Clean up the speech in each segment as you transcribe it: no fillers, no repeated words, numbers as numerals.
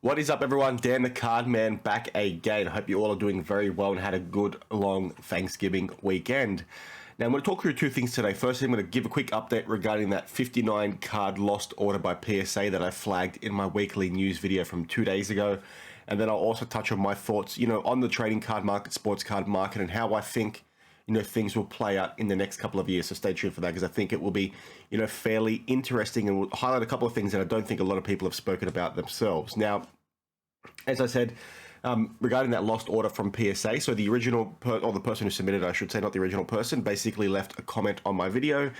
What is up, everyone? Dan the Card Man back again. I hope you all are doing very well and had a good long Thanksgiving weekend. Now, I'm going to talk through two things today. Firstly, I'm going to give a quick update regarding that 59 card lost order by PSA that I flagged in my weekly news video from 2 days ago. And then I'll also touch on my thoughts, on the trading card market, sports card market, and how I think, things will play out in the next couple of years. So stay tuned for that, because I think it will be, fairly interesting, and we'll highlight a couple of things that I don't think a lot of people have spoken about themselves. Now, as I said, regarding that lost order from PSA, so the original, or the person who submitted, I should say, not the original person, basically left a comment on my video,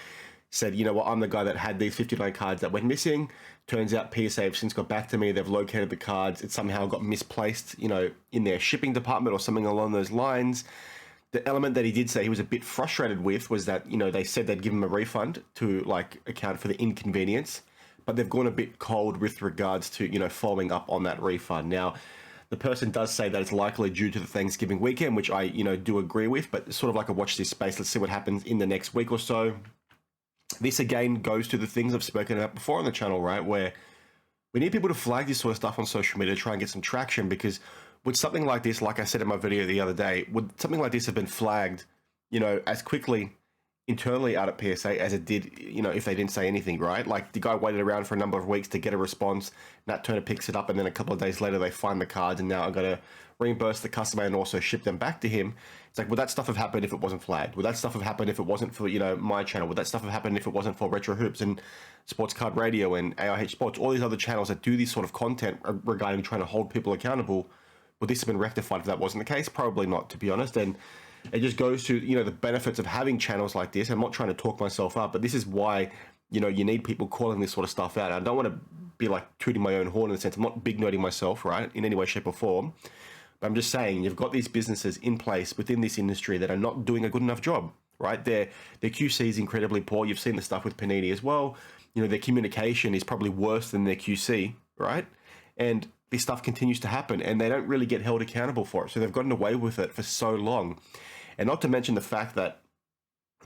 said, I'm the guy that had these 59 cards that went missing. Turns out PSA have since got back to me. They've located the cards. It somehow got misplaced, in their shipping department or something along those lines. The element that he did say he was a bit frustrated with was that, they said they'd give him a refund to account for the inconvenience, but they've gone a bit cold with regards to, following up on that refund. Now, the person does say that it's likely due to the Thanksgiving weekend, which I, do agree with, but it's sort of like a watch this space. Let's see what happens in the next week or so. This again goes to the things I've spoken about before on the channel, right? Where we need people to flag this sort of stuff on social media to try and get some traction, because would something like this, like I said in my video the other day, would something like this have been flagged, as quickly internally out at PSA as it did, if they didn't say anything, right? Like, the guy waited around for a number of weeks to get a response. Nat Turner picks it up, and then a couple of days later they find the cards, and now I've got to reimburse the customer and also ship them back to him. It's like, would that stuff have happened if it wasn't flagged? Would that stuff have happened if it wasn't for, my channel? Would that stuff have happened if it wasn't for Retro Hoops and Sports Card Radio and AIH Sports, all these other channels that do this sort of content regarding trying to hold people accountable? Would this have been rectified if that wasn't the case? Probably not, to be honest. And it just goes to, the benefits of having channels like this. I'm not trying to talk myself up, but this is why, you need people calling this sort of stuff out. I don't want to be like tooting my own horn in the sense, I'm not big noting myself, right, in any way, shape or form. But I'm just saying, you've got these businesses in place within this industry that are not doing a good enough job, right? Their QC is incredibly poor. You've seen the stuff with Panini as well. Their communication is probably worse than their QC, right? And this stuff continues to happen, and they don't really get held accountable for it. So they've gotten away with it for so long. And not to mention the fact that,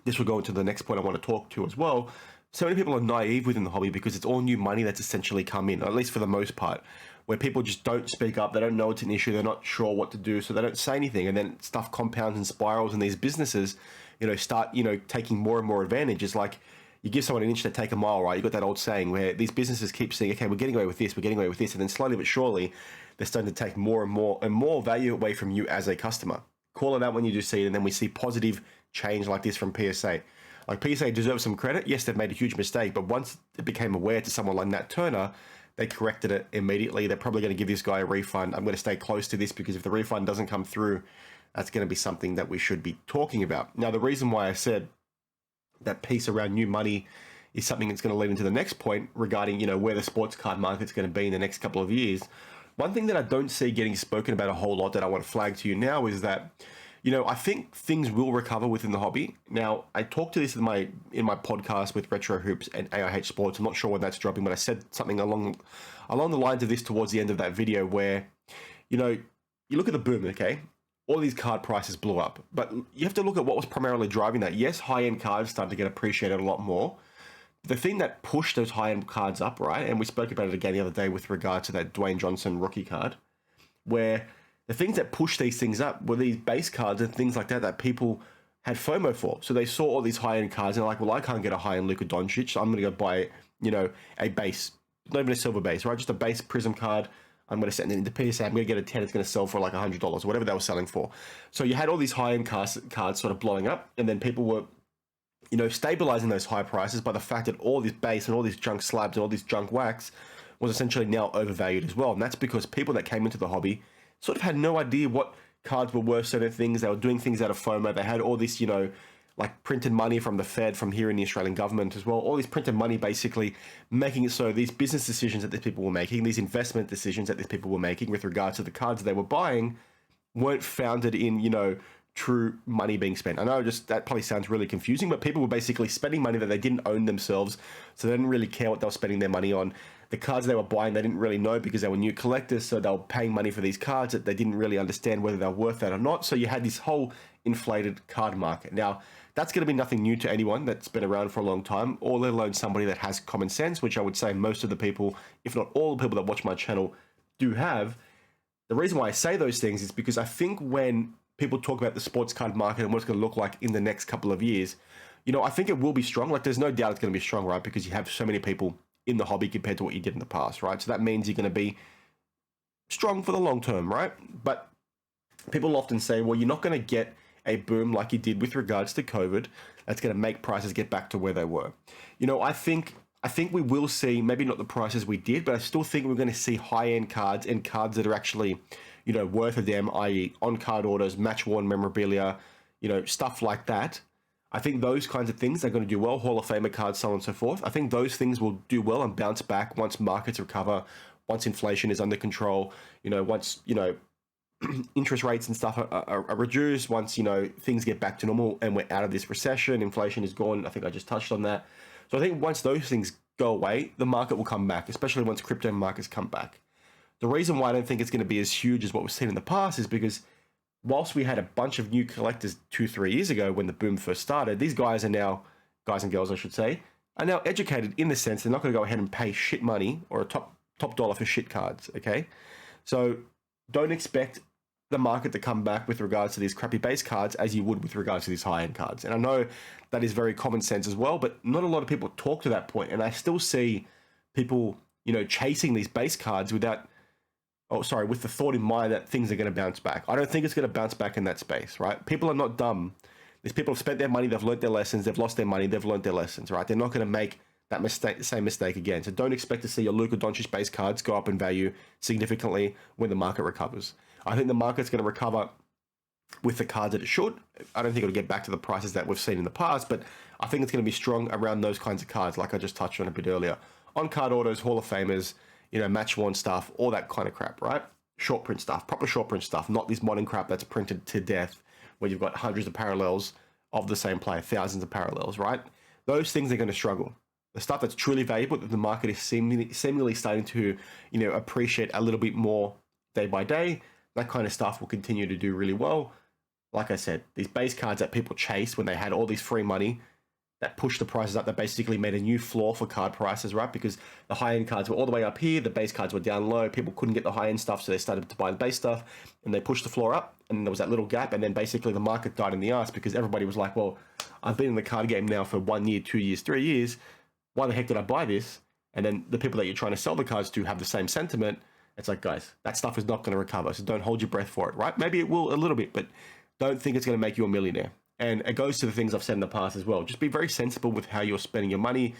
this will go into the next point I want to talk to as well, so many people are naive within the hobby because it's all new money that's essentially come in, at least for the most part, where people just don't speak up, they don't know it's an issue, they're not sure what to do, so they don't say anything, and then stuff compounds and spirals, and these businesses, start, taking more and more advantage. It's like, you give someone an inch, they take a mile, right? You got that old saying where these businesses keep saying, okay, we're getting away with this, we're getting away with this, and then slowly but surely, they're starting to take more and more value away from you as a customer. Call it out when you do see it, and then we see positive change like this from PSA. Like, PSA deserves some credit. Yes, they've made a huge mistake, but once it became aware to someone like Nat Turner, they corrected it immediately. They're probably going to give this guy a refund. I'm going to stay close to this, because if the refund doesn't come through, that's going to be something that we should be talking about. Now, the reason why I said that piece around new money is something that's going to lead into the next point regarding, where the sports card market's going to be in the next couple of years. One thing that I don't see getting spoken about a whole lot that I want to flag to you now is that, I think things will recover within the hobby. Now, I talked to this in my podcast with Retro Hoops and AIH Sports. I'm not sure when that's dropping, but I said something along the lines of this towards the end of that video where, you look at the boom, okay? All these card prices blew up, but you have to look at what was primarily driving that. Yes, high-end cards started to get appreciated a lot more. The thing that pushed those high-end cards up, right, and we spoke about it again the other day with regard to that Dwayne Johnson rookie card, where the things that pushed these things up were these base cards and things like that that people had FOMO for. So they saw all these high-end cards and they're like, well, I can't get a high-end Luka Doncic, so I'm going to go buy, a base, not even a silver base, right, just a base Prism card. I'm going to send it into PSA. I'm going to get a 10. It's going to sell for like $100 or whatever they were selling for. So you had all these high-end cards sort of blowing up, and then people were, stabilizing those high prices by the fact that all this base and all these junk slabs and all this junk wax was essentially now overvalued as well. And that's because people that came into the hobby sort of had no idea what cards were worth certain things. They were doing things out of FOMO. They had all this, like printed money from the Fed, from here in the Australian government as well. All this printed money basically making it so these business decisions that these people were making, these investment decisions that these people were making with regard to the cards they were buying, weren't founded in, true money being spent. I know that probably sounds really confusing, but people were basically spending money that they didn't own themselves, so they didn't really care what they were spending their money on. The cards they were buying, they didn't really know because they were new collectors, so they were paying money for these cards that they didn't really understand whether they were worth that or not. So you had this whole inflated card market. Now, that's going to be nothing new to anyone that's been around for a long time, or let alone somebody that has common sense, which I would say most of the people, if not all the people that watch my channel, do have. The reason why I say those things is because I think when people talk about the sports card market and what it's going to look like in the next couple of years, I think it will be strong. Like, there's no doubt it's going to be strong, right? Because you have so many people in the hobby compared to what you did in the past, right? So that means you're going to be strong for the long term, right? But people often say, well, you're not going to get a boom like you did with regards to COVID that's going to make prices get back to where they were. I think we will see, maybe not the prices we did, but I still think we're going to see high-end cards and cards that are actually, worth a damn, i.e. on-card orders, match-worn memorabilia, stuff like that. I think those kinds of things are going to do well, Hall of Famer cards, so on and so forth. I think those things will do well and bounce back once markets recover, once inflation is under control, once, interest rates and stuff are reduced, once, things get back to normal and we're out of this recession, inflation is gone. I think I just touched on that. So I think once those things go away, the market will come back, especially once crypto markets come back. The reason why I don't think it's going to be as huge as what we've seen in the past is because whilst we had a bunch of new collectors 2-3 years ago when the boom first started, these guys are now, guys and girls I should say, are now educated in the sense they're not going to go ahead and pay shit money or a top dollar for shit cards, okay? So don't expect the market to come back with regards to these crappy base cards as you would with regards to these high-end cards. And I know that is very common sense as well, but not a lot of people talk to that point. And I still see people, chasing these base cards with the thought in mind that things are going to bounce back. I don't think it's going to bounce back in that space, right? People are not dumb. These people have spent their money, they've learned their lessons, they've lost their money, they've learned their lessons, right? They're not going to make that same mistake again. So don't expect to see your Luka Doncic base cards go up in value significantly when the market recovers. I think the market's going to recover with the cards that it should. I don't think it'll get back to the prices that we've seen in the past, but I think it's going to be strong around those kinds of cards, like I just touched on a bit earlier. On-card autos, Hall of Famers, match-worn stuff, all that kind of crap, right? Short print stuff, proper short print stuff, not this modern crap that's printed to death where you've got hundreds of parallels of the same player, thousands of parallels, right? Those things are going to struggle. The stuff that's truly valuable that the market is seemingly starting to, appreciate a little bit more day by day, that kind of stuff will continue to do really well. Like I said, these base cards that people chased when they had all this free money that pushed the prices up, that basically made a new floor for card prices, right? Because the high-end cards were all the way up here, the base cards were down low, people couldn't get the high-end stuff, so they started to buy the base stuff, and they pushed the floor up, and there was that little gap, and then basically the market died in the ass because everybody was like, well, I've been in the card game now for 1 year, 2 years, 3 years, why the heck did I buy this? And then the people that you're trying to sell the cards to have the same sentiment. It's like, guys, that stuff is not going to recover, so don't hold your breath for it, right? Maybe it will a little bit, but don't think it's going to make you a millionaire. And it goes to the things I've said in the past as well. Just be very sensible with how you're spending your money.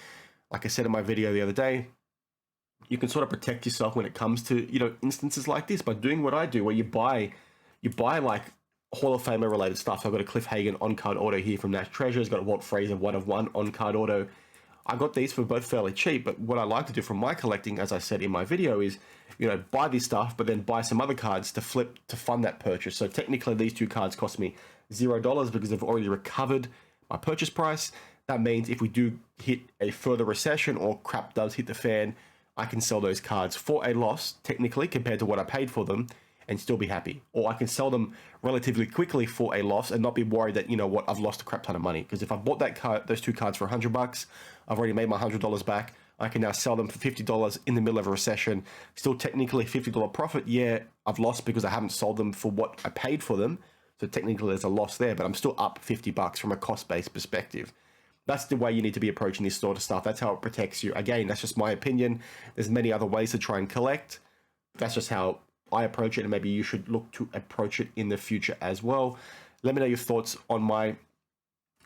Like I said in my video the other day, you can sort of protect yourself when it comes to, instances like this by doing what I do, where you buy like Hall of Famer related stuff. So I've got a Cliff Hagan on-card auto here from Nash Treasures, got a Walt Frazier 1/1 on-card auto. I got these for both fairly cheap, but what I like to do from my collecting, as I said in my video, is, buy this stuff, but then buy some other cards to flip to fund that purchase. So technically these two cards cost me $0 because I've already recovered my purchase price. That means if we do hit a further recession or crap does hit the fan, I can sell those cards for a loss, technically, compared to what I paid for them, and still be happy. Or I can sell them relatively quickly for a loss and not be worried that, I've lost a crap ton of money. Because if I bought those two cards for $100, I've already made my $100 back. I can now sell them for $50 in the middle of a recession. Still technically $50 profit. Yeah, I've lost because I haven't sold them for what I paid for them. So technically there's a loss there, but I'm still up $50 from a cost-based perspective. That's the way you need to be approaching this sort of stuff. That's how it protects you. Again, that's just my opinion. There's many other ways to try and collect. That's just how I approach it, and maybe you should look to approach it in the future as well. Let me know your thoughts on my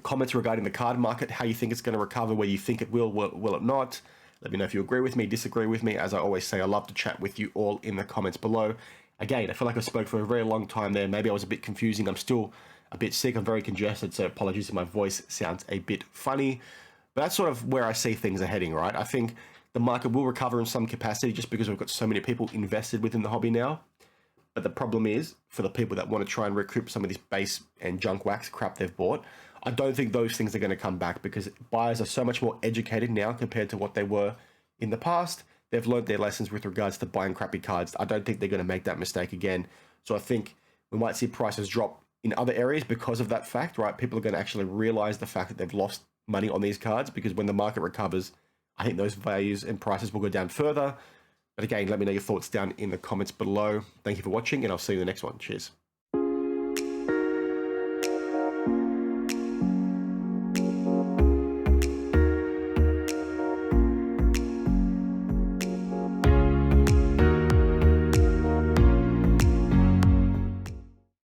comments regarding the card market, how you think it's going to recover, whether you think it will it not. Let me know if you agree with me, disagree with me. As I always say, I love to chat with you all in the comments below. Again, I feel like I spoke for a very long time there. Maybe I was a bit confusing. I'm still a bit sick. I'm very congested, so apologies if my voice sounds a bit funny. But that's sort of where I see things are heading, right? I think the market will recover in some capacity just because we've got so many people invested within the hobby now. But the problem is, for the people that want to try and recoup some of this base and junk wax crap they've bought, I don't think those things are going to come back because buyers are so much more educated now compared to what they were in the past. They've learned their lessons with regards to buying crappy cards. I don't think they're going to make that mistake again. So I think we might see prices drop in other areas because of that fact, right? People are going to actually realize the fact that they've lost money on these cards because when the market recovers, I think those values and prices will go down further. But again, let me know your thoughts down in the comments below. Thank you for watching, and I'll see you in the next one. Cheers.